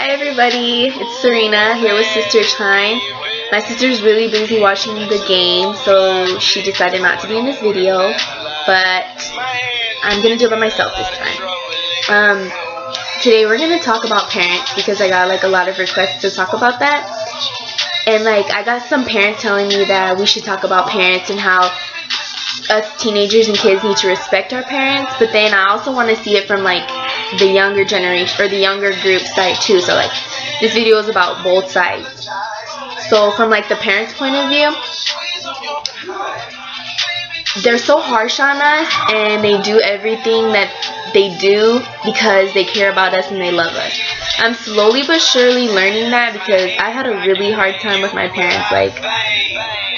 Hi everybody, it's Serena here with Sister Time. My sister's really busy watching the game, so she decided not to be in this video, but I'm gonna do it by myself this time. Today we're gonna talk about parents because I got like a lot of requests to talk about that, and like I got some parents telling me that we should talk about parents and how us teenagers and kids need to respect our parents, but then I also want to see it from like the younger generation or the younger group side too. So like this video is about both sides. So from like the parents' point of view, they're so harsh on us and they do everything that they do because they care about us and they love us. I'm slowly but surely learning that because I had a really hard time with my parents. Like,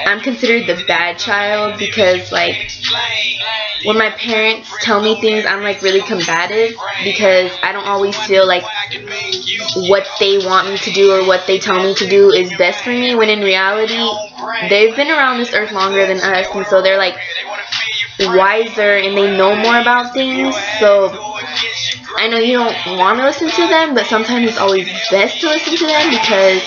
I'm considered the bad child because like when my parents tell me things, I'm like really combative because I don't always feel like what they want me to do or what they tell me to do is best for me, when in reality they've been around this earth longer than us, and so they're like wiser and they know more about things. So I know you don't want to listen to them, but sometimes it's always best to listen to them because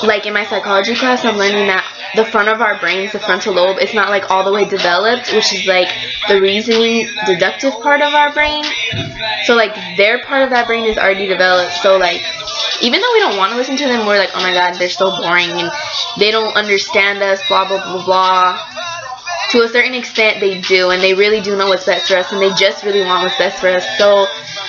like in my psychology class I'm learning that the front of our brains, the frontal lobe, it's not like all the way developed, which is like the reasoning deductive part of our brain. So like their part of that brain is already developed. So like even though we don't want to listen to them, we're like, oh my god, they're so boring and they don't understand us, blah blah blah blah. To a certain extent they do, and they really do know what's best for us, and they just really want what's best for us. So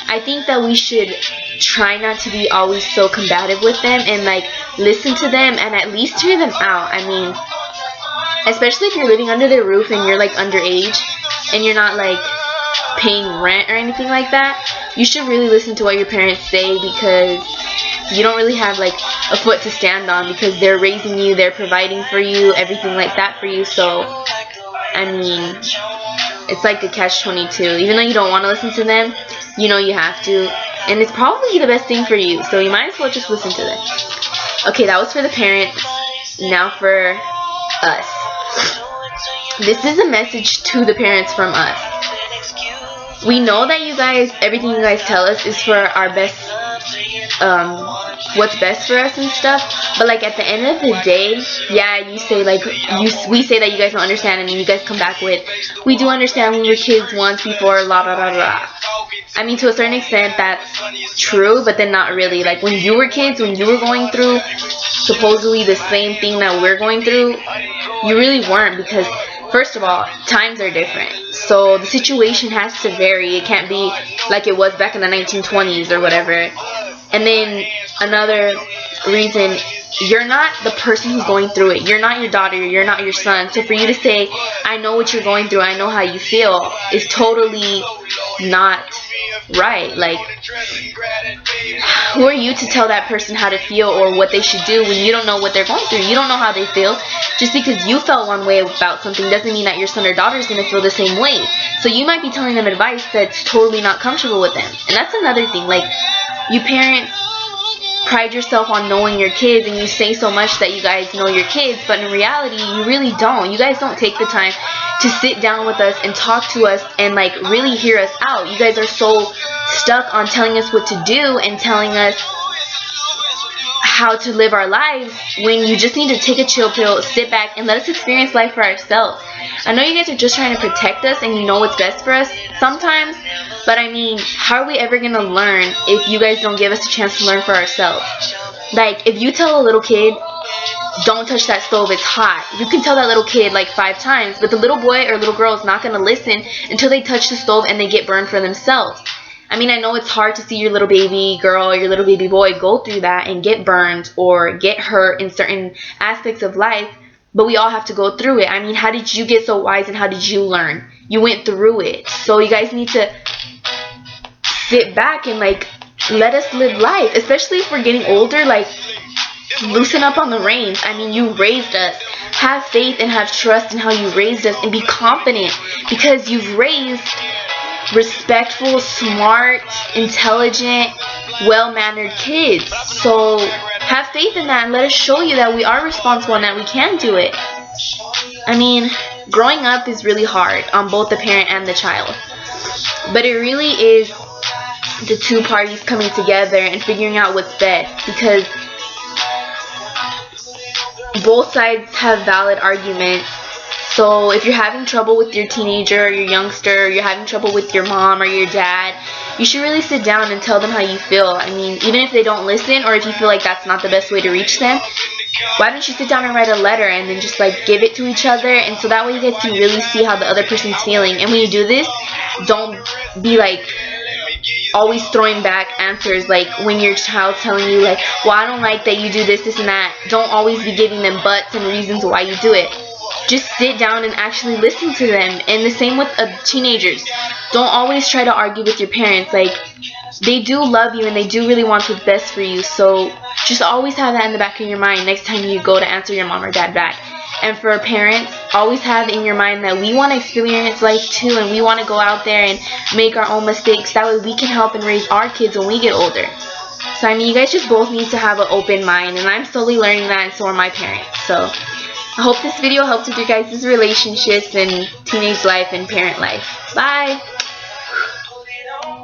I think that we should try not to be always so combative with them and like listen to them and at least hear them out. I mean, especially if you're living under their roof and you're like underage and you're not like paying rent or anything like that, you should really listen to what your parents say because you don't really have like a foot to stand on because they're raising you, they're providing for you, everything like that for you. So I mean, it's like a catch-22. Even though you don't want to listen to them, you know you have to, and it's probably the best thing for you, so you might as well just listen to them. Okay, that was for the parents. Now for us. This is a message to the parents from us. We know that you guys, everything you guys tell us is for our best, what's best for us and stuff, but like at the end of the day, yeah, you say like we say that you guys don't understand, and then you guys come back with, we do understand, we were kids once before, la la la la. I mean, to a certain extent that's true, but then not really. Like when you were kids, when you were going through supposedly the same thing that we're going through, you really weren't, because first of all, times are different. So the situation has to vary. It can't be like it was back in the 1920s or whatever. And then another reason, you're not the person who's going through it. You're not your daughter. You're not your son. So for you to say, I know what you're going through, I know how you feel, is totally not right. Like, who are you to tell that person how to feel or what they should do when you don't know what they're going through? You don't know how they feel. Just because you felt one way about something doesn't mean that your son or daughter is going to feel the same way. So you might be telling them advice that's totally not comfortable with them. And that's another thing. Like, you parents pride yourself on knowing your kids, and you say so much that you guys know your kids, but in reality you really don't. You guys don't take the time to sit down with us and talk to us and like really hear us out. You guys are so stuck on telling us what to do and telling us how to live our lives, when you just need to take a chill pill, sit back, and let us experience life for ourselves. I know you guys are just trying to protect us and you know what's best for us sometimes, but I mean, how are we ever going to learn if you guys don't give us a chance to learn for ourselves? Like, if you tell a little kid, don't touch that stove, it's hot, you can tell that little kid like 5 times, but the little boy or little girl is not going to listen until they touch the stove and they get burned for themselves. I mean, I know it's hard to see your little baby girl or your little baby boy go through that and get burned or get hurt in certain aspects of life, but we all have to go through it. I mean, how did you get so wise and how did you learn? You went through it. So you guys need to sit back and like let us live life, especially if we're getting older. Like, loosen up on the reins. I mean, you raised us. Have faith and have trust in how you raised us, and be confident because you've raised respectful, smart, intelligent, well-mannered kids. So have faith in that and let us show you that we are responsible and that we can do it. I mean, growing up is really hard on both the parent and the child, but it really is the two parties coming together and figuring out what's best, because both sides have valid arguments. So if you're having trouble with your teenager or your youngster, or you're having trouble with your mom or your dad, you should really sit down and tell them how you feel. I mean, even if they don't listen, or if you feel like that's not the best way to reach them, why don't you sit down and write a letter and then just like give it to each other, and so that way you guys can really see how the other person's feeling. And when you do this, don't be like always throwing back answers, like when your child's telling you like, well, I don't like that you do this, this and that. Don't always be giving them buts and reasons why you do it. Just sit down and actually listen to them. And the same with teenagers. Don't always try to argue with your parents. Like, they do love you and they do really want what's best for you. So just always have that in the back of your mind next time you go to answer your mom or dad back. And for parents, always have in your mind that we want to experience life too, and we want to go out there and make our own mistakes. That way we can help and raise our kids when we get older. So I mean, you guys just both need to have an open mind, and I'm slowly learning that, and so are my parents. So I hope this video helped with your guys' relationships and teenage life and parent life. Bye!